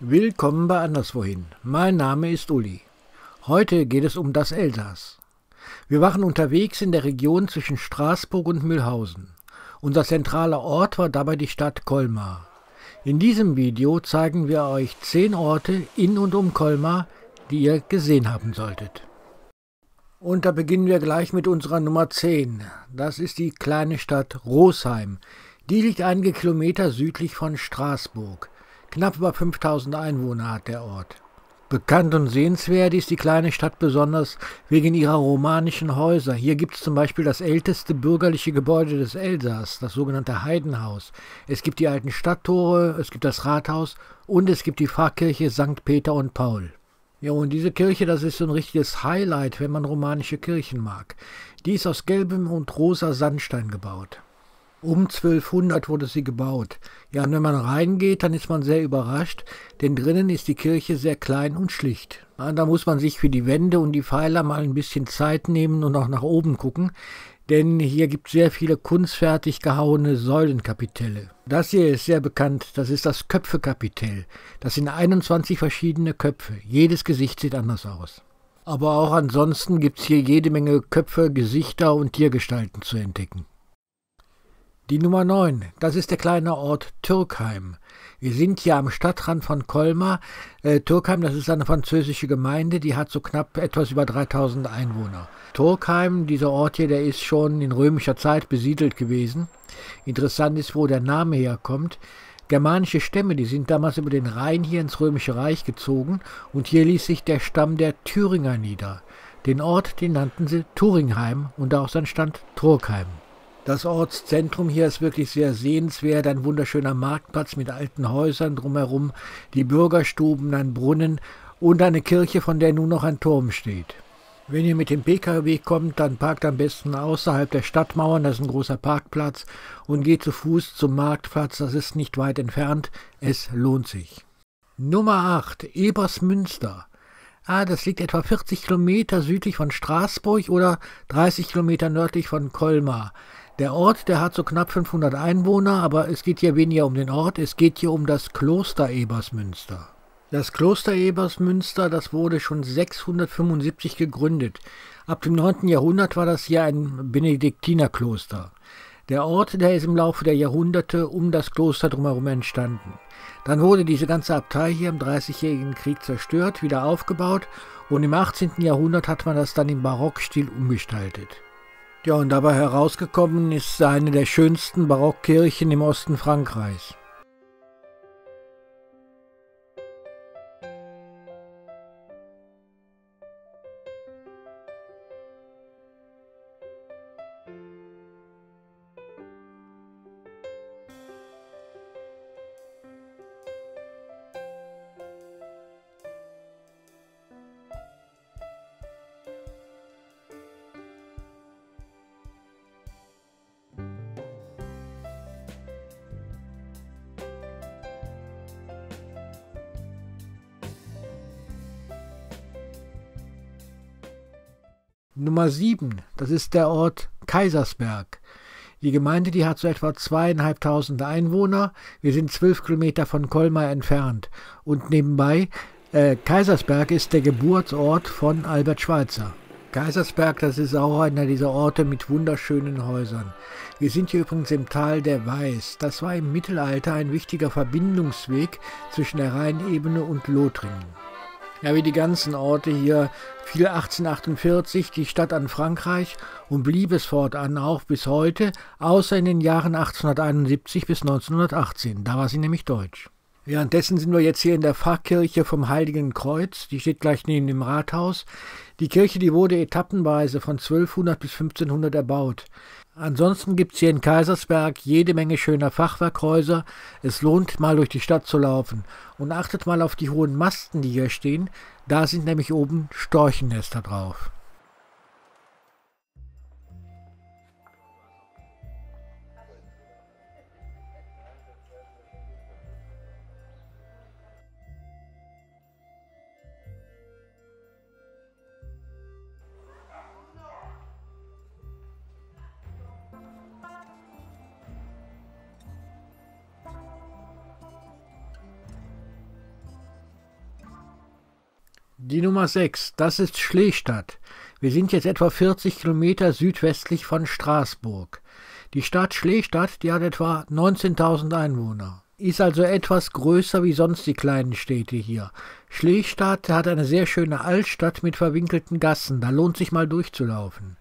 Willkommen bei Anderswohin. Mein Name ist Uli. Heute geht es um das Elsass. Wir waren unterwegs in der Region zwischen Straßburg und Mülhausen. Unser zentraler Ort war dabei die Stadt Colmar. In diesem Video zeigen wir euch 10 Orte in und um Colmar, die ihr gesehen haben solltet. Und da beginnen wir gleich mit unserer Nummer 10. Das ist die kleine Stadt Rosheim. Die liegt einige Kilometer südlich von Straßburg. Knapp über 5000 Einwohner hat der Ort. Bekannt und sehenswert ist die kleine Stadt besonders wegen ihrer romanischen Häuser. Hier gibt es zum Beispiel das älteste bürgerliche Gebäude des Elsass, das sogenannte Heidenhaus. Es gibt die alten Stadttore, es gibt das Rathaus und es gibt die Pfarrkirche St. Peter und Paul. Ja, und diese Kirche, das ist so ein richtiges Highlight, wenn man romanische Kirchen mag. Die ist aus gelbem und rosa Sandstein gebaut. Um 1200 wurde sie gebaut. Ja, und wenn man reingeht, dann ist man sehr überrascht, denn drinnen ist die Kirche sehr klein und schlicht. Ja, da muss man sich für die Wände und die Pfeiler mal ein bisschen Zeit nehmen und auch nach oben gucken, denn hier gibt es sehr viele kunstfertig gehauene Säulenkapitelle. Das hier ist sehr bekannt, das ist das Köpfekapitell. Das sind 21 verschiedene Köpfe, jedes Gesicht sieht anders aus. Aber auch ansonsten gibt es hier jede Menge Köpfe, Gesichter und Tiergestalten zu entdecken. Die Nummer 9, das ist der kleine Ort Türkheim. Wir sind hier am Stadtrand von Colmar. Türkheim, das ist eine französische Gemeinde, die hat so knapp etwas über 3000 Einwohner. Türkheim, dieser Ort hier, der ist schon in römischer Zeit besiedelt gewesen. Interessant ist, wo der Name herkommt. Germanische Stämme, die sind damals über den Rhein hier ins Römische Reich gezogen und hier ließ sich der Stamm der Thüringer nieder. Den Ort, den nannten sie Thuringheim und daraus entstand Turkheim. Das Ortszentrum hier ist wirklich sehr sehenswert, ein wunderschöner Marktplatz mit alten Häusern drumherum, die Bürgerstuben, ein Brunnen und eine Kirche, von der nun noch ein Turm steht. Wenn ihr mit dem PKW kommt, dann parkt am besten außerhalb der Stadtmauern, das ist ein großer Parkplatz, und geht zu Fuß zum Marktplatz, das ist nicht weit entfernt, es lohnt sich. Nummer 8, Ebersmünster. Das liegt etwa 40 Kilometer südlich von Straßburg oder 30 Kilometer nördlich von Colmar. Der Ort, der hat so knapp 500 Einwohner, aber es geht hier weniger um den Ort, es geht hier um das Kloster Ebersmünster. Das Kloster Ebersmünster, das wurde schon 675 gegründet. Ab dem 9. Jahrhundert war das hier ein Benediktinerkloster. Der Ort, der ist im Laufe der Jahrhunderte um das Kloster drumherum entstanden. Dann wurde diese ganze Abtei hier im Dreißigjährigen Krieg zerstört, wieder aufgebaut und im 18. Jahrhundert hat man das dann im Barockstil umgestaltet. Ja, und dabei herausgekommen ist eine der schönsten Barockkirchen im Osten Frankreichs. Nummer 7, das ist der Ort Kaisersberg. Die Gemeinde, die hat so etwa 2500 Einwohner. Wir sind 12 Kilometer von Colmar entfernt. Und nebenbei, Kaisersberg ist der Geburtsort von Albert Schweitzer. Kaisersberg, das ist auch einer dieser Orte mit wunderschönen Häusern. Wir sind hier übrigens im Tal der Weiß. Das war im Mittelalter ein wichtiger Verbindungsweg zwischen der Rheinebene und Lothringen. Ja, wie die ganzen Orte hier fiel 1848 die Stadt an Frankreich und blieb es fortan auch bis heute, außer in den Jahren 1871 bis 1918. Da war sie nämlich deutsch. Währenddessen sind wir jetzt hier in der Pfarrkirche vom Heiligen Kreuz. Die steht gleich neben dem Rathaus. Die Kirche, die wurde etappenweise von 1200 bis 1500 erbaut. Ansonsten gibt es hier in Kaisersberg jede Menge schöner Fachwerkhäuser. Es lohnt mal durch die Stadt zu laufen. Und achtet mal auf die hohen Masten, die hier stehen. Da sind nämlich oben Storchennester drauf. Die Nummer 6, das ist Schlestadt. Wir sind jetzt etwa 40 Kilometer südwestlich von Straßburg. Die Stadt Schlestadt, die hat etwa 19.000 Einwohner. Ist also etwas größer wie sonst die kleinen Städte hier. Schlestadt hat eine sehr schöne Altstadt mit verwinkelten Gassen, da lohnt sich mal durchzulaufen.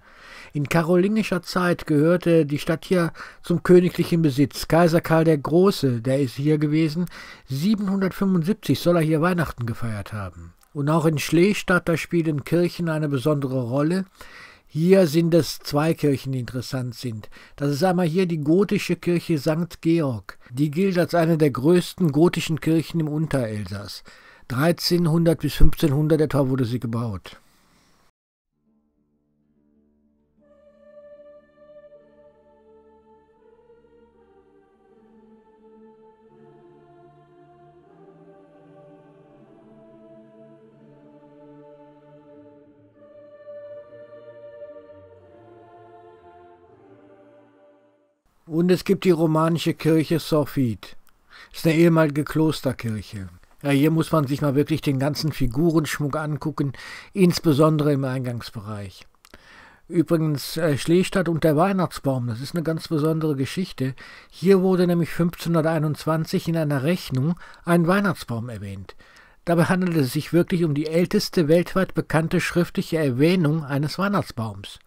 In karolingischer Zeit gehörte die Stadt hier zum königlichen Besitz. Kaiser Karl der Große, der ist hier gewesen. 775 soll er hier Weihnachten gefeiert haben. Und auch in Schlestadt, da spielen Kirchen eine besondere Rolle. Hier sind es zwei Kirchen, die interessant sind. Das ist einmal hier die gotische Kirche St. Georg. Die gilt als eine der größten gotischen Kirchen im Unterelsass. 1300 bis 1500 etwa wurde sie gebaut. Und es gibt die romanische Kirche Sorfit. Das ist eine ehemalige Klosterkirche. Ja, hier muss man sich mal wirklich den ganzen Figurenschmuck angucken, insbesondere im Eingangsbereich. Übrigens, Schlestadt und der Weihnachtsbaum, das ist eine ganz besondere Geschichte. Hier wurde nämlich 1521 in einer Rechnung ein Weihnachtsbaum erwähnt. Dabei handelt es sich wirklich um die älteste weltweit bekannte schriftliche Erwähnung eines Weihnachtsbaums.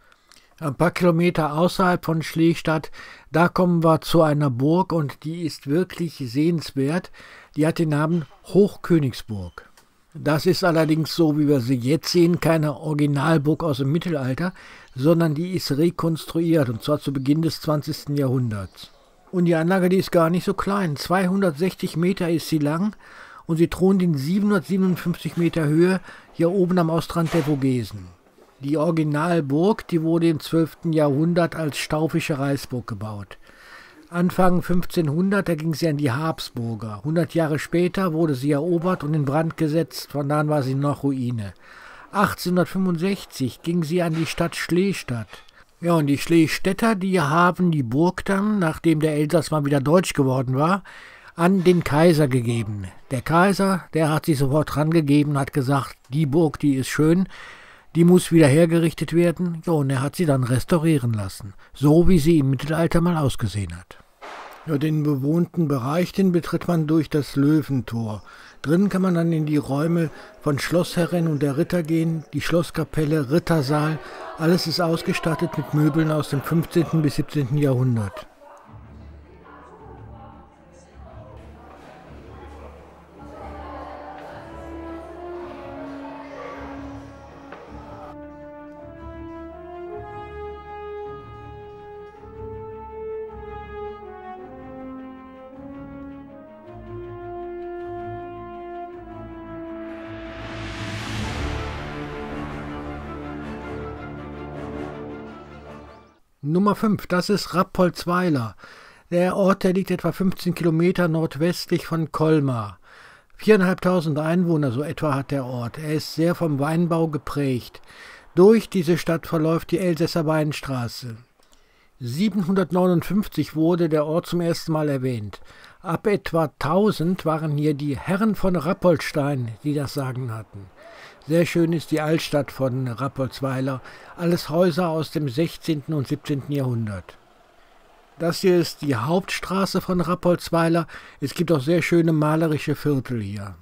Ein paar Kilometer außerhalb von Schlestadt, da kommen wir zu einer Burg und die ist wirklich sehenswert. Die hat den Namen Hochkönigsburg. Das ist allerdings so, wie wir sie jetzt sehen, keine Originalburg aus dem Mittelalter, sondern die ist rekonstruiert und zwar zu Beginn des 20. Jahrhunderts. Und die Anlage, die ist gar nicht so klein. 260 Meter ist sie lang und sie thront in 757 Meter Höhe hier oben am Ostrand der Vogesen. Die Originalburg, die wurde im 12. Jahrhundert als staufische Reichsburg gebaut. Anfang 1500, da ging sie an die Habsburger. 100 Jahre später wurde sie erobert und in Brand gesetzt, von da an war sie noch Ruine. 1865 ging sie an die Stadt Schlestadt. Ja, und die Schlestädter, die haben die Burg dann, nachdem der Elsass mal wieder deutsch geworden war, an den Kaiser gegeben. Der Kaiser, der hat sie sofort rangegeben, hat gesagt, die Burg, die ist schön, die muss wieder hergerichtet werden, ja, und er hat sie dann restaurieren lassen, so wie sie im Mittelalter mal ausgesehen hat. Ja, den bewohnten Bereich, den betritt man durch das Löwentor. Drinnen kann man dann in die Räume von Schlossherrin und der Ritter gehen, die Schlosskapelle, Rittersaal, alles ist ausgestattet mit Möbeln aus dem 15. bis 17. Jahrhundert. Nummer 5, das ist Rappoltsweiler. Der Ort, der liegt etwa 15 Kilometer nordwestlich von Colmar. 4.500 Einwohner, so etwa hat der Ort. Er ist sehr vom Weinbau geprägt. Durch diese Stadt verläuft die Elsässer Weinstraße. 759 wurde der Ort zum ersten Mal erwähnt. Ab etwa 1000 waren hier die Herren von Rappoltstein, die das Sagen hatten. Sehr schön ist die Altstadt von Rappoltsweiler, alles Häuser aus dem 16. und 17. Jahrhundert. Das hier ist die Hauptstraße von Rappoltsweiler. Es gibt auch sehr schöne malerische Viertel hier.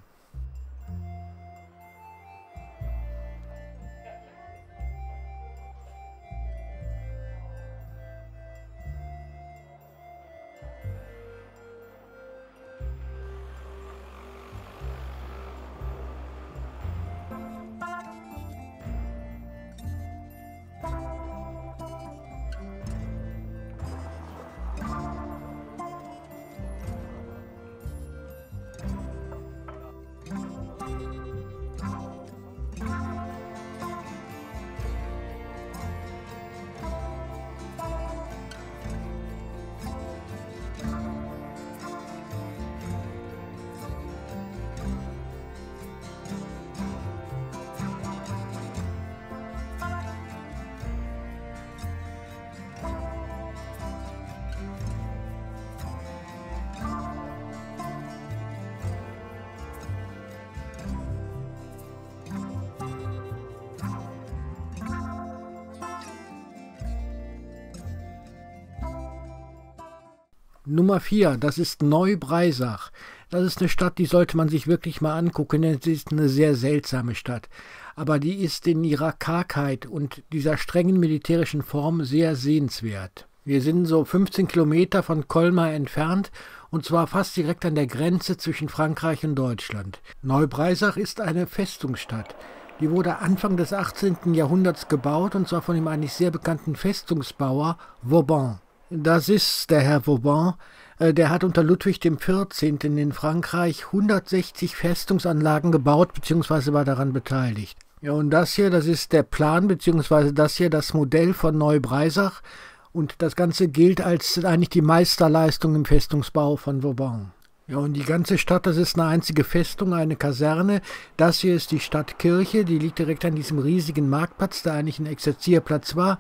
Nummer 4, das ist Neu-Breisach. Das ist eine Stadt, die sollte man sich wirklich mal angucken, denn es ist eine sehr seltsame Stadt. Aber die ist in ihrer Kargheit und dieser strengen militärischen Form sehr sehenswert. Wir sind so 15 Kilometer von Colmar entfernt und zwar fast direkt an der Grenze zwischen Frankreich und Deutschland. Neu-Breisach ist eine Festungsstadt. Die wurde Anfang des 18. Jahrhunderts gebaut und zwar von dem eigentlich sehr bekannten Festungsbauer Vauban. Das ist der Herr Vauban, der hat unter Ludwig XIV. In Frankreich 160 Festungsanlagen gebaut bzw. war daran beteiligt. Ja, und das hier, das ist der Plan bzw. das hier das Modell von Neu-Breisach und das Ganze gilt als eigentlich die Meisterleistung im Festungsbau von Vauban. Ja, und die ganze Stadt, das ist eine einzige Festung, eine Kaserne. Das hier ist die Stadtkirche, die liegt direkt an diesem riesigen Marktplatz, der eigentlich ein Exerzierplatz war.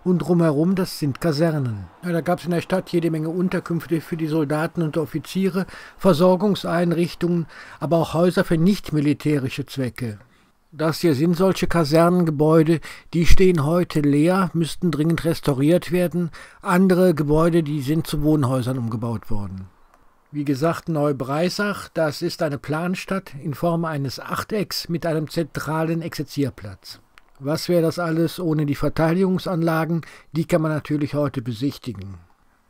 Und drumherum, das sind Kasernen. Ja, da gab es in der Stadt jede Menge Unterkünfte für die Soldaten und Offiziere, Versorgungseinrichtungen, aber auch Häuser für nicht-militärische Zwecke. Das hier sind solche Kasernengebäude, die stehen heute leer, müssten dringend restauriert werden. Andere Gebäude, die sind zu Wohnhäusern umgebaut worden. Wie gesagt, Neu-Breisach, das ist eine Planstadt in Form eines Achtecks mit einem zentralen Exerzierplatz. Was wäre das alles ohne die Verteidigungsanlagen? Die kann man natürlich heute besichtigen.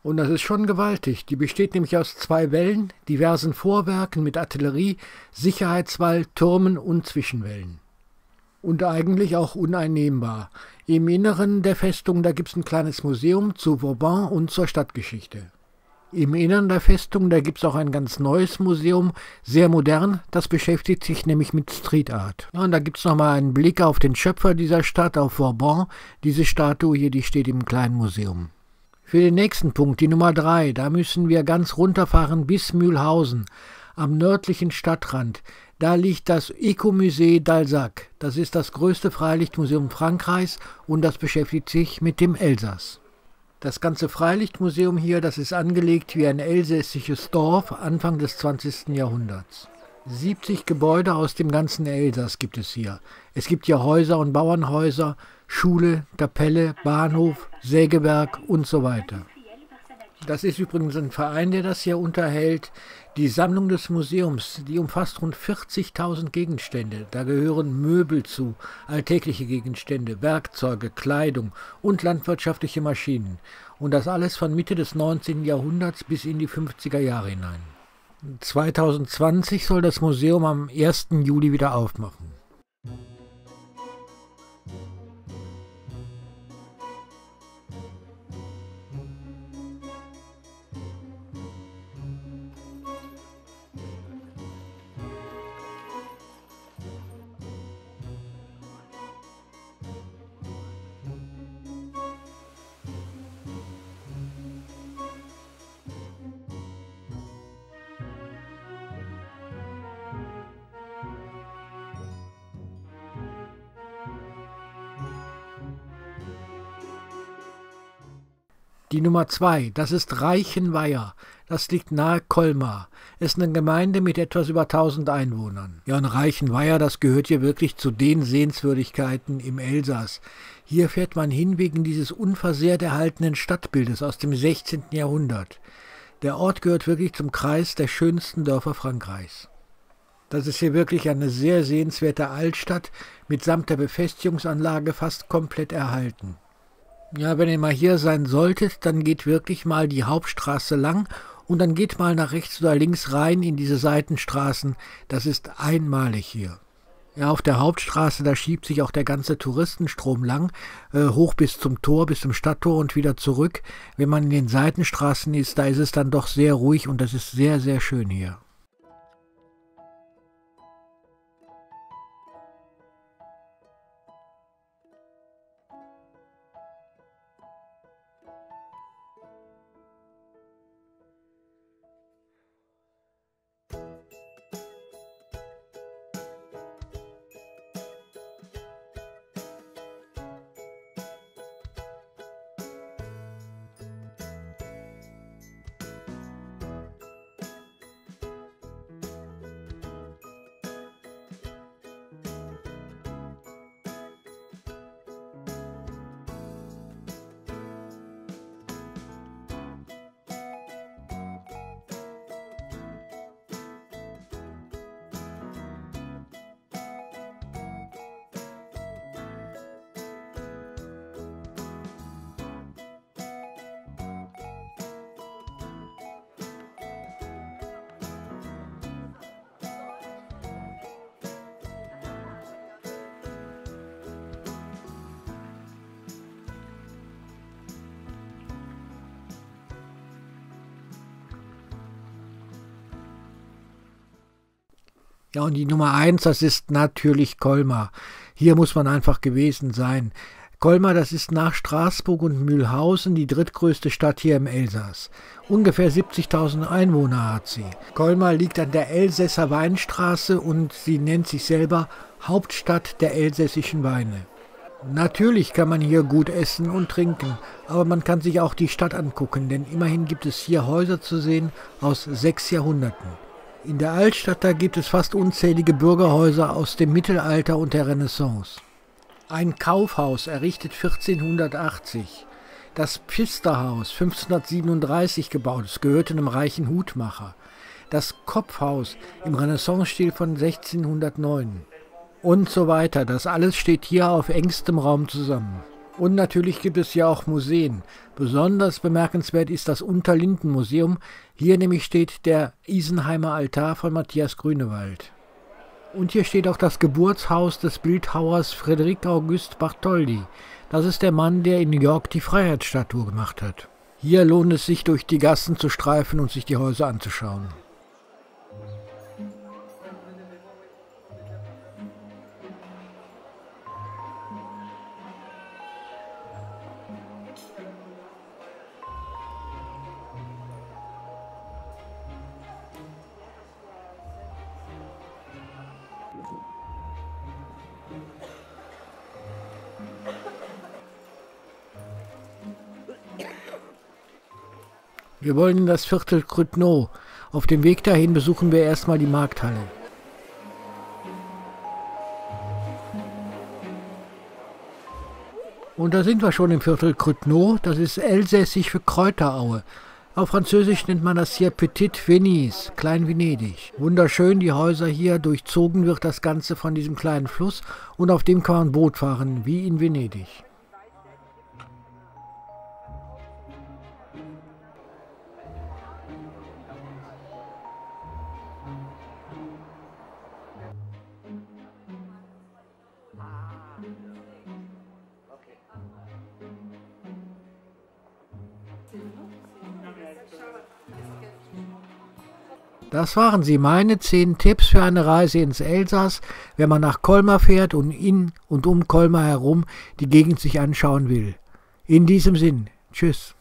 Und das ist schon gewaltig. Die besteht nämlich aus 2 Wällen, diversen Vorwerken mit Artillerie, Sicherheitswall, Türmen und Zwischenwällen. Und eigentlich auch uneinnehmbar. Im Inneren der Festung, da gibt es ein kleines Museum zu Vauban und zur Stadtgeschichte. Im Innern der Festung, da gibt es auch ein ganz neues Museum, sehr modern, das beschäftigt sich nämlich mit Street Art. Ja, und da gibt es nochmal einen Blick auf den Schöpfer dieser Stadt, auf Vauban. Diese Statue hier, die steht im kleinen Museum. Für den nächsten Punkt, die Nummer 3, da müssen wir ganz runterfahren bis Mülhausen, am nördlichen Stadtrand. Da liegt das Ecomusée d'Alsace. Das ist das größte Freilichtmuseum Frankreichs und das beschäftigt sich mit dem Elsass. Das ganze Freilichtmuseum hier, das ist angelegt wie ein elsässisches Dorf Anfang des 20. Jahrhunderts. 70 Gebäude aus dem ganzen Elsass gibt es hier. Es gibt hier Häuser und Bauernhäuser, Schule, Kapelle, Bahnhof, Sägewerk und so weiter. Das ist übrigens ein Verein, der das hier unterhält. Die Sammlung des Museums, die umfasst rund 40.000 Gegenstände. Da gehören Möbel zu, alltägliche Gegenstände, Werkzeuge, Kleidung und landwirtschaftliche Maschinen. Und das alles von Mitte des 19. Jahrhunderts bis in die 50er Jahre hinein. 2020 soll das Museum am 1. Juli wieder aufmachen. Die Nummer 2, das ist Reichenweiher. Das liegt nahe Colmar. Es ist eine Gemeinde mit etwas über 1000 Einwohnern. Ja, und Reichenweiher, das gehört hier wirklich zu den Sehenswürdigkeiten im Elsass. Hier fährt man hin wegen dieses unversehrt erhaltenen Stadtbildes aus dem 16. Jahrhundert. Der Ort gehört wirklich zum Kreis der schönsten Dörfer Frankreichs. Das ist hier wirklich eine sehr sehenswerte Altstadt, mitsamt der Befestigungsanlage fast komplett erhalten. Ja, wenn ihr mal hier sein solltet, dann geht wirklich mal die Hauptstraße lang und dann geht mal nach rechts oder links rein in diese Seitenstraßen. Das ist einmalig hier. Ja, auf der Hauptstraße, da schiebt sich auch der ganze Touristenstrom lang, hoch bis zum Tor, bis zum Stadttor und wieder zurück. Wenn man in den Seitenstraßen ist, da ist es dann doch sehr ruhig und das ist sehr, sehr schön hier. Ja, und die Nummer 1, das ist natürlich Colmar. Hier muss man einfach gewesen sein. Colmar, das ist nach Straßburg und Mülhausen die drittgrößte Stadt hier im Elsass. Ungefähr 70.000 Einwohner hat sie. Colmar liegt an der Elsässer Weinstraße und sie nennt sich selber Hauptstadt der elsässischen Weine. Natürlich kann man hier gut essen und trinken, aber man kann sich auch die Stadt angucken, denn immerhin gibt es hier Häuser zu sehen aus 6 Jahrhunderten. In der Altstadt da gibt es fast unzählige Bürgerhäuser aus dem Mittelalter und der Renaissance. Ein Kaufhaus errichtet 1480. Das Pfisterhaus 1537 gebaut, es gehörte einem reichen Hutmacher. Das Kopfhaus im Renaissance-Stil von 1609. Und so weiter. Das alles steht hier auf engstem Raum zusammen. Und natürlich gibt es ja auch Museen. Besonders bemerkenswert ist das Unterlinden-Museum. Hier nämlich steht der Isenheimer Altar von Matthias Grünewald. Und hier steht auch das Geburtshaus des Bildhauers Frédéric Auguste Bartholdi. Das ist der Mann, der in New York die Freiheitsstatue gemacht hat. Hier lohnt es sich, durch die Gassen zu streifen und sich die Häuser anzuschauen. Wir wollen in das Viertel Crudno. Auf dem Weg dahin besuchen wir erstmal die Markthalle. Und da sind wir schon im Viertel Crudno. Das ist elsässisch für Kräuteraue. Auf Französisch nennt man das hier Petite Venise, Klein Venedig. Wunderschön, die Häuser hier, durchzogen wird das Ganze von diesem kleinen Fluss und auf dem kann man Boot fahren, wie in Venedig. Das waren sie, meine 10 Tipps für eine Reise ins Elsass, wenn man nach Colmar fährt und in und um Colmar herum die Gegend sich anschauen will. In diesem Sinn, tschüss.